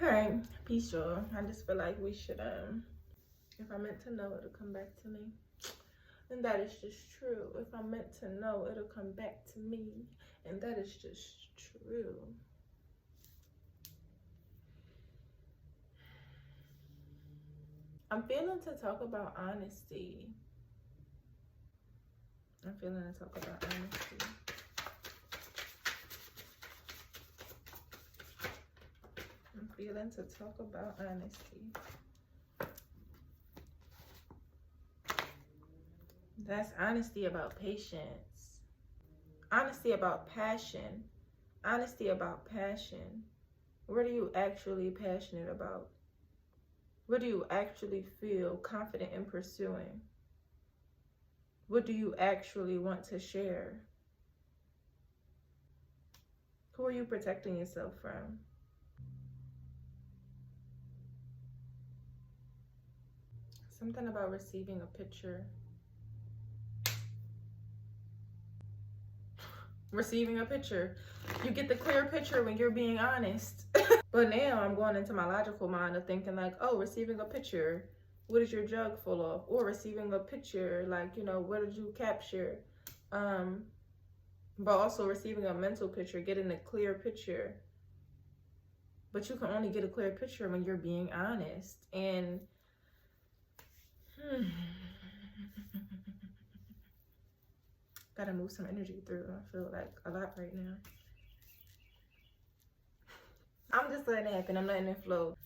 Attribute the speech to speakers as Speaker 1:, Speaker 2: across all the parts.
Speaker 1: All right, peace, y'all. I just feel like we should, if I'm meant to know, it'll come back to me. And that is just true. If I'm meant to know, it'll come back to me. And that is just true. I'm feeling to talk about honesty. I'm feeling to talk about honesty. I'm feeling to talk about honesty. That's honesty about patience. Honesty about passion. Honesty about passion. What are you actually passionate about? What do you actually feel confident in pursuing? What do you actually want to share? Who are you protecting yourself from? Something about receiving a picture. Receiving a picture. You get the clear picture when you're being honest. But now I'm going into my logical mind of thinking like, oh, receiving a picture. What is your jug full of? Or receiving a picture, like, you know, what did you capture? But also receiving a mental picture, getting a clear picture. But you can only get a clear picture when you're being honest. And gotta move some energy through. I feel like a lot right now. I'm just letting it happen. I'm letting it flow.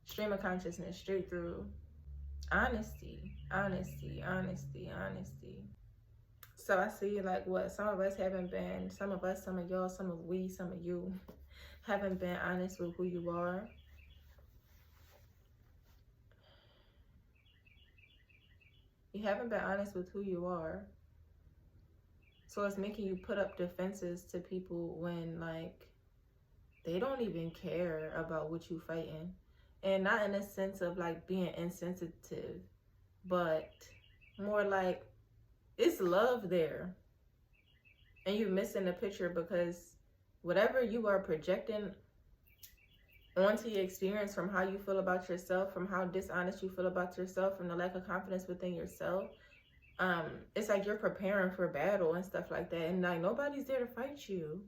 Speaker 1: Stream of consciousness straight through. Honesty, honesty, honesty, honesty. So I see like what some of us haven't been, some of us, some of y'all, some of we, some of you haven't been honest with who you are. You haven't been honest with who you are. So it's making you put up defenses to people when like they don't even care about what you fighting. And not in a sense of like being insensitive, but more like it's love there. And you're missing the picture because whatever you are projecting onto your experience from how you feel about yourself, from how dishonest you feel about yourself, from the lack of confidence within yourself, it's like you're preparing for battle and stuff like that. And like nobody's there to fight you.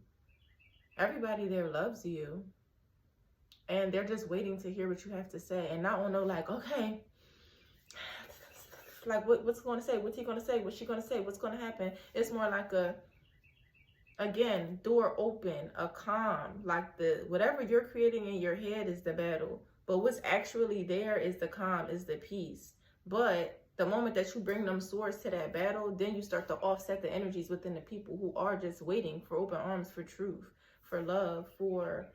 Speaker 1: Everybody there loves you. And they're just waiting to hear what you have to say. And not on no like, okay, like what's going to say? What's he going to say? What's she going to say? What's going to happen? It's more like a, again, door open, a calm. Like the whatever you're creating in your head is the battle. But what's actually there is the calm, is the peace. But the moment that you bring them swords to that battle, then you start to offset the energies within the people who are just waiting for open arms, for truth, for love, for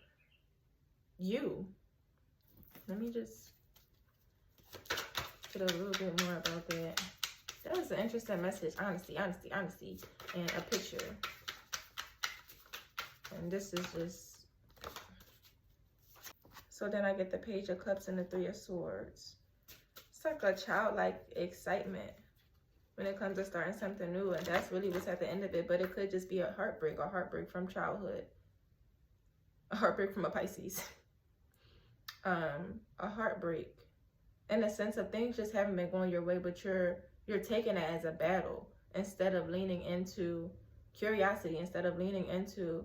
Speaker 1: you. Let me just get a little bit more about that. That was an interesting message. Honesty, honesty, honesty, and a picture. And this is just... So then I get the Page of Cups and the Three of Swords. It's like a childlike excitement when it comes to starting something new. And that's really what's at the end of it. But it could just be a heartbreak from childhood. A heartbreak from a Pisces. A heartbreak in the sense of things just haven't been going your way, but you're taking it as a battle instead of leaning into curiosity, instead of leaning into,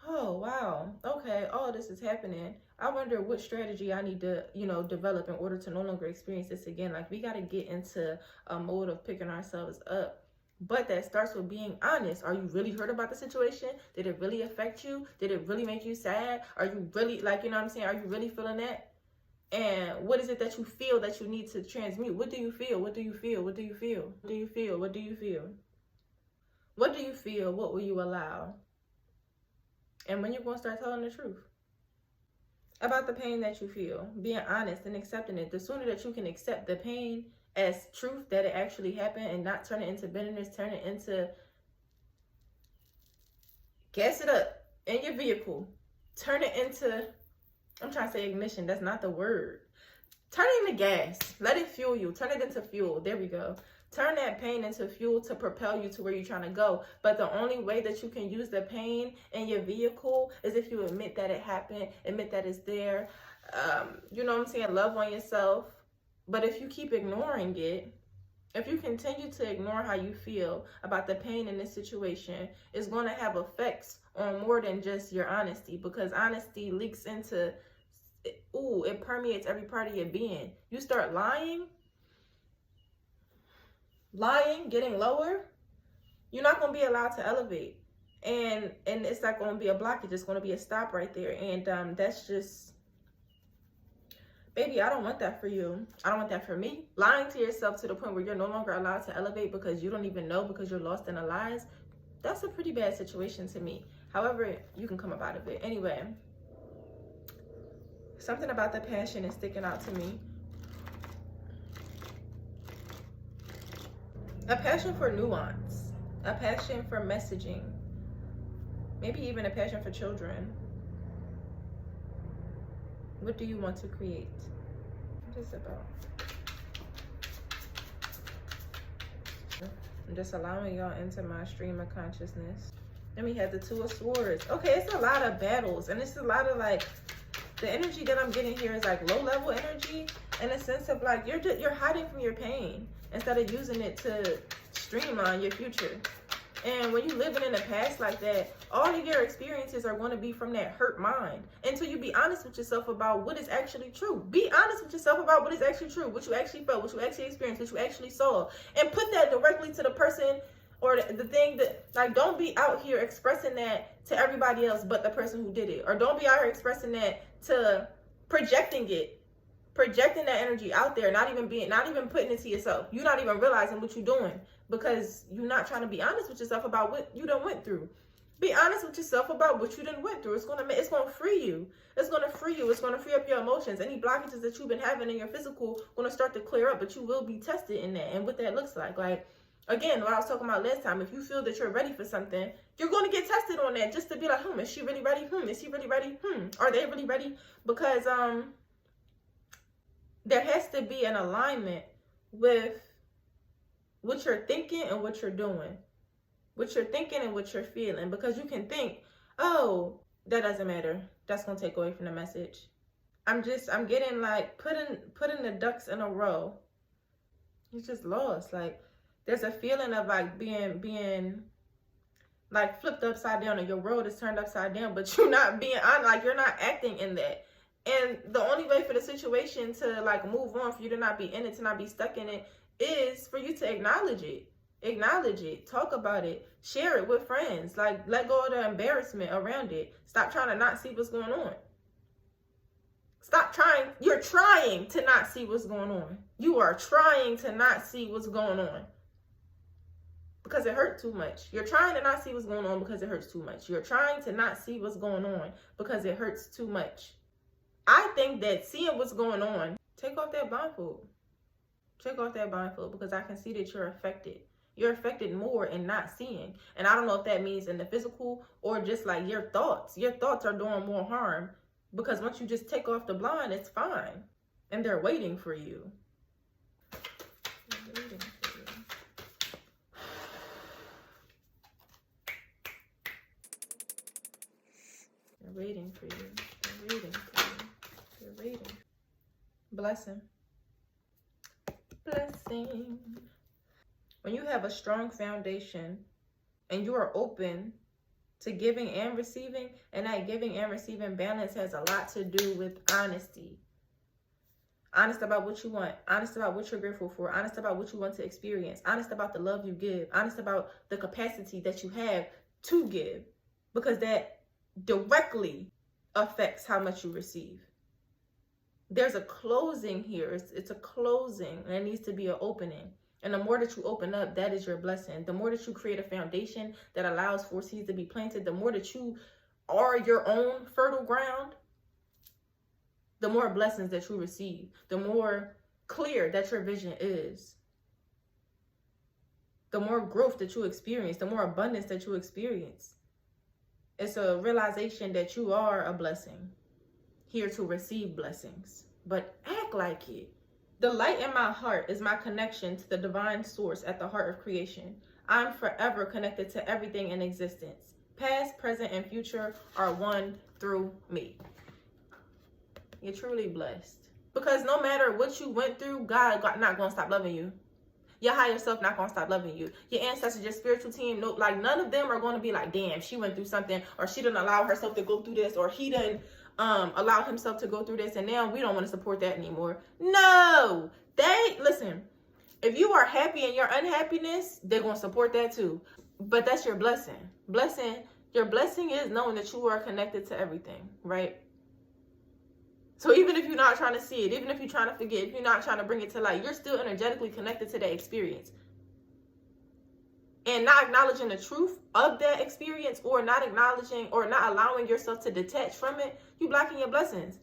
Speaker 1: oh wow, okay, all this is happening. I wonder what strategy I need to, you know, develop in order to no longer experience this again. Like we got to get into a mode of picking ourselves up. But that starts with being honest. Are you really hurt about the situation? Did it really affect you? Did it really make you sad? Are you really, like, you know what I'm saying? Are you really feeling that? And what is it that you feel that you need to transmute? What do you feel? What do you feel? What do you feel? What do you feel? What do you feel? What do you feel? What will you allow? And when you're going to start telling the truth about the pain that you feel, being honest and accepting it, the sooner that you can accept the pain as truth, that it actually happened, and not turn it into bitterness, turn it into, gas it up in your vehicle, turn it into, I'm trying to say ignition, that's not the word. Turn it into gas, let it fuel you, turn it into fuel, there we go. Turn that pain into fuel to propel you to where you're trying to go. But the only way that you can use the pain in your vehicle is if you admit that it happened, admit that it's there, you know what I'm saying, love on yourself. But if you keep ignoring it, if you continue to ignore how you feel about the pain in this situation, it's going to have effects on more than just your honesty, because honesty leaks into, it permeates every part of your being. You start lying, getting lower, you're not going to be allowed to elevate. And it's not going to be a blockage. It's going to be a stop right there. And that's just, baby, I don't want that for you. I don't want that for me. Lying to yourself to the point where you're no longer allowed to elevate because you don't even know, because you're lost in the lies, that's a pretty bad situation to me. However, you can come up out of it. Anyway, something about the passion is sticking out to me. A passion for nuance, a passion for messaging, maybe even a passion for children. What do you want to create? What is it about? I'm just allowing y'all into my stream of consciousness. Then we have the Two of Swords. Okay, it's a lot of battles, and it's a lot of like, the energy that I'm getting here is like low level energy, in a sense of like you're hiding from your pain instead of using it to streamline your future. And when you living in the past like that, all of your experiences are going to be from that hurt mind. Until you be honest with yourself about what is actually true. Be honest with yourself about what is actually true, what you actually felt, what you actually experienced, what you actually saw. And put that directly to the person or the thing that, like, don't be out here expressing that to everybody else but the person who did it. Or don't be out here expressing that to projecting that energy out there, not even putting it to yourself. You're not even realizing what you're doing because you're not trying to be honest with yourself about what you done went through. Be honest with yourself about what you done went through. It's gonna free you. It's gonna free you. It's gonna free up your emotions. Any blockages that you've been having in your physical gonna start to clear up, but you will be tested in that. And what that looks like again, what I was talking about last time, if you feel that you're ready for something, you're going to get tested on that, just to be like, is she really ready? Is he really ready? Are they really ready? Because there has to be an alignment with what you're thinking and what you're doing. What you're thinking and what you're feeling. Because you can think, oh, that doesn't matter. That's going to take away from the message. I'm getting like putting the ducks in a row. You're just lost. Like, there's a feeling of like being like flipped upside down, and your world is turned upside down, but you're not being on, like, you're not acting in that. And the only way for the situation to like move on, for you to not be in it, to not be stuck in it, is for you to acknowledge it, talk about it, share it with friends, like let go of the embarrassment around it. Stop trying to not see what's going on. Stop trying. You're trying to not see what's going on. You are trying to not see what's going on because it hurts too much. You're trying to not see what's going on because it hurts too much. You're trying to not see what's going on because it hurts too much. I think that seeing what's going on, take off that blindfold. Take off that blindfold, because I can see that you're affected. You're affected more in not seeing. And I don't know if that means in the physical or just like your thoughts. Your thoughts are doing more harm, because once you just take off the blind, it's fine. And they're waiting for you. They're waiting for you. They're waiting for you. They're waiting for you. They're waiting. Blessing. Blessing. When you have a strong foundation and you are open to giving and receiving, and that giving and receiving balance has a lot to do with honesty. Honest about what you want, honest about what you're grateful for, honest about what you want to experience, honest about the love you give, honest about the capacity that you have to give, because that directly affects how much you receive. There's a closing here. It's a closing, and it needs to be an opening. And the more that you open up, that is your blessing. The more that you create a foundation that allows for seeds to be planted, the more that you are your own fertile ground, the more blessings that you receive, the more clear that your vision is, the more growth that you experience, the more abundance that you experience. It's a realization that you are a blessing, here to receive blessings, but act like it. The light in my heart is my connection to the divine source at the heart of creation. I'm forever connected to everything in existence. Past, present, and future are one through me. You're truly blessed. Because no matter what you went through, God not going to stop loving you. Your higher self not going to stop loving you. Your ancestors, your spiritual team, no, like none of them are going to be like, damn, she went through something, or she didn't allow herself to go through this, or he didn't allow himself to go through this, and now we don't want to support that anymore. No, listen, if you are happy in your unhappiness, they're going to support that too. But that's your blessing. Your blessing is knowing that you are connected to everything, right? So even if you're not trying to see it, even if you're trying to forget, if you're not trying to bring it to light, you're still energetically connected to that experience. And not acknowledging the truth of that experience, or not acknowledging or not allowing yourself to detach from it, you blocking your blessings.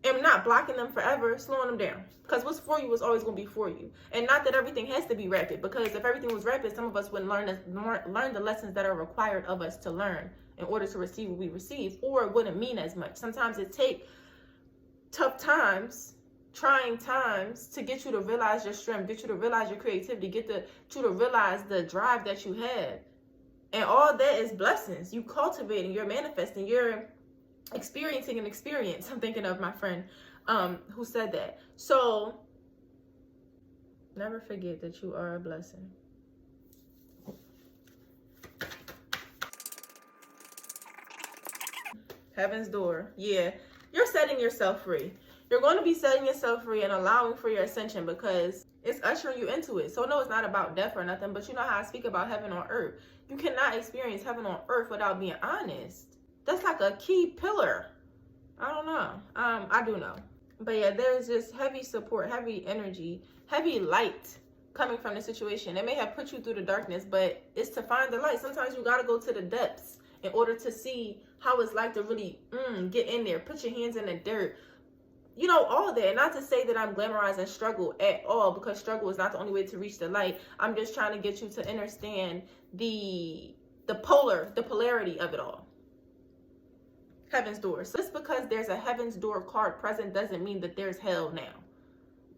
Speaker 1: And not blocking them forever, slowing them down. Because what's for you is always going to be for you. And not that everything has to be rapid, because if everything was rapid, some of us wouldn't learn the lessons that are required of us to learn in order to receive what we receive, or it wouldn't mean as much. Sometimes it takes tough times, trying times, to get you to realize your strength, get you to realize your creativity, get you to realize the drive that you have. And all that is blessings. You cultivating, you're manifesting, you're experiencing an experience. I'm thinking of my friend who said that. So never forget that you are a blessing. Heaven's door. Yeah, you're setting yourself free. You're going to be setting yourself free and allowing for your ascension, because it's ushering you into it. So no, it's not about death or nothing, but you know how I speak about heaven on earth. You cannot experience heaven on earth without being honest. That's like a key pillar. I don't know. I do know. But yeah, there's just heavy support, heavy energy, heavy light coming from the situation. It may have put you through the darkness, but it's to find the light. Sometimes you got to go to the depths in order to see how it's like to really get in there. Put your hands in the dirt. You know, all that. Not to say that I'm glamorizing struggle at all, because struggle is not the only way to reach the light. I'm just trying to get you to understand the polarity of it all. Heaven's door. So just because there's a heaven's door card present doesn't mean that there's hell now.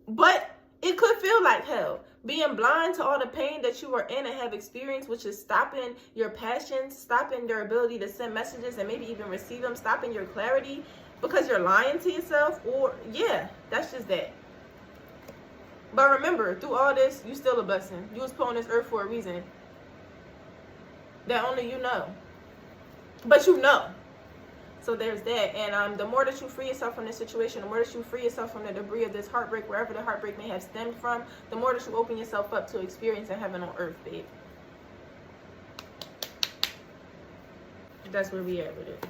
Speaker 1: But it could feel like hell. Being blind to all the pain that you are in and have experienced, which is stopping your passions, stopping your ability to send messages and maybe even receive them, stopping your clarity because you're lying to yourself, or yeah, that's just that. But remember, through all this, you still a blessing. You was put on this earth for a reason that only you know. But you know. So there's that. And the more that you free yourself from this situation, the more that you free yourself from the debris of this heartbreak, wherever the heartbreak may have stemmed from, the more that you open yourself up to experiencing heaven on earth, babe. That's where we at with it.